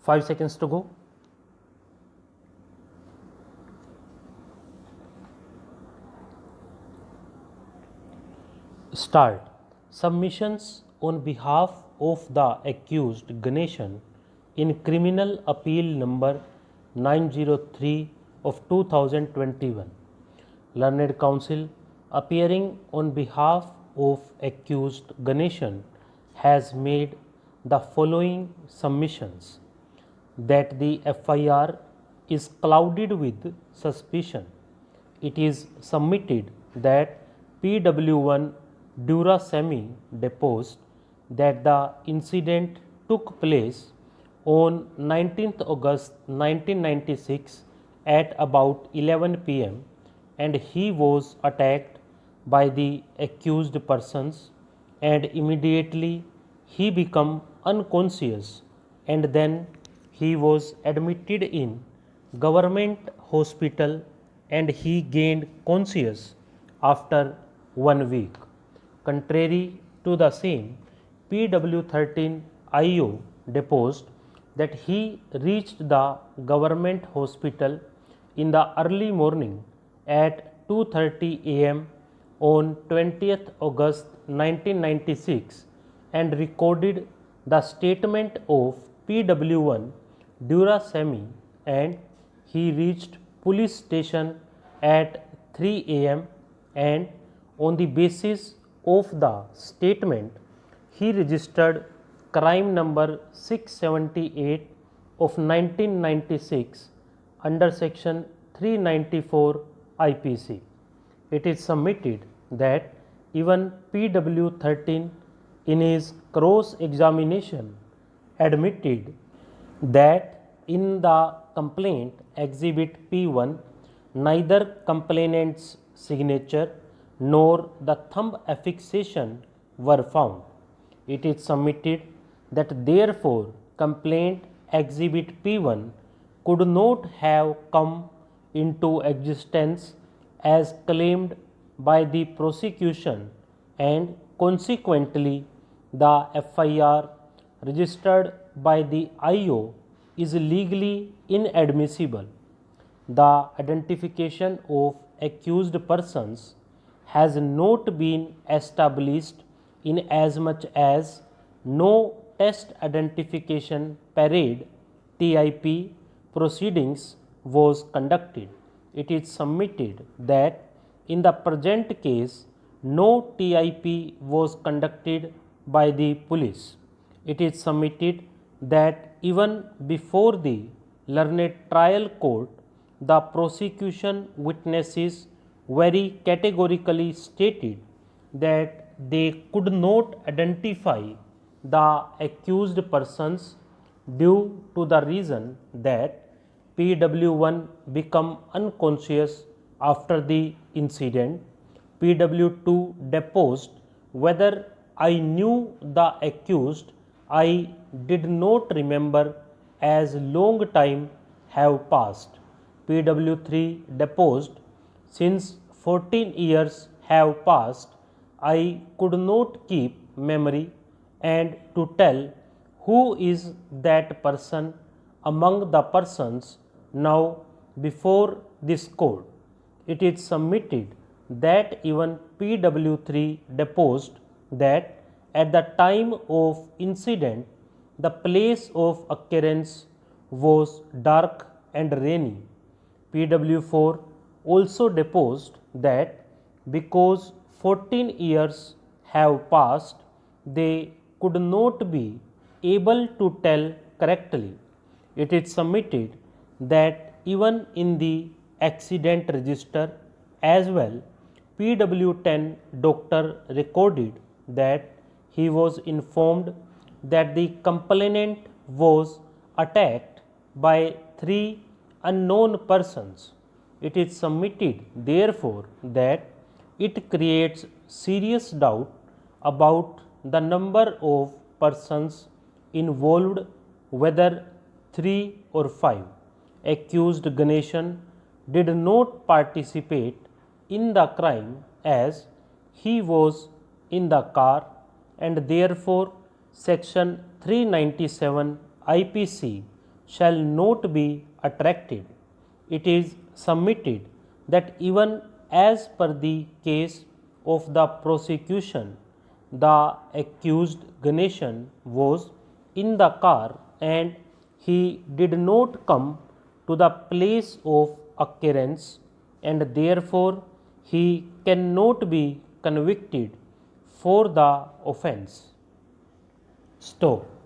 5 seconds to go. Start. Submissions on behalf of the accused Ganeshan in criminal appeal number 903 of 2021. Learned Counsel, appearing on behalf of accused Ganeshan, has made the following submissions: that the FIR is clouded with suspicion. It is submitted that PW1 Durasemi deposed that the incident took place on 19th August 1996 at about 11 pm and he was attacked by the accused persons and immediately he became unconscious and then he was admitted in government hospital and he gained conscious after 1 week. Contrary to the same, PW13 IO deposed that he reached the government hospital in the early morning at 2:30 am on 20th August 1996 and recorded the statement of PW1 Durasemi and he reached police station at 3 am and on the basis of the statement he registered crime number 678 of 1996 under section 394 IPC. It is submitted that even PW13 in his cross examination admitted that in the complaint exhibit P1 neither complainant's signature nor the thumb affixation were found. It is submitted that therefore complaint exhibit P1 could not have come into existence as claimed by the prosecution and consequently the FIR registered by the IO is legally inadmissible. The identification of accused persons has not been established in as much as no test identification parade TIP proceedings was conducted. It is submitted that in the present case no TIP was conducted by the police. It is submitted that even before the learned trial court the prosecution witnesses very categorically stated that they could not identify the accused persons due to the reason that PW1 became unconscious after the incident. PW2 deposed whether I knew the accused, I did not remember as long time have passed. PW3 deposed since 14 years have passed, I could not keep memory and to tell who is that person among the persons now before this court. It is submitted that even PW3 deposed that at the time of incident the place of occurrence was dark and rainy. PW4 also deposed that because 14 years have passed they could not be able to tell correctly. It is submitted that even in the accident register as well PW10 doctor recorded that he was informed that the complainant was attacked by 3 unknown persons. It is submitted therefore that it creates serious doubt about the number of persons involved, whether 3 or 5. Accused Ganeshan did not participate in the crime as he was in the car and therefore section 397 IPC shall not be attracted. It is submitted that even as per the case of the prosecution, the accused Ganeshan was in the car and he did not come to the place of occurrence, and therefore he cannot be convicted for the offence. Stop.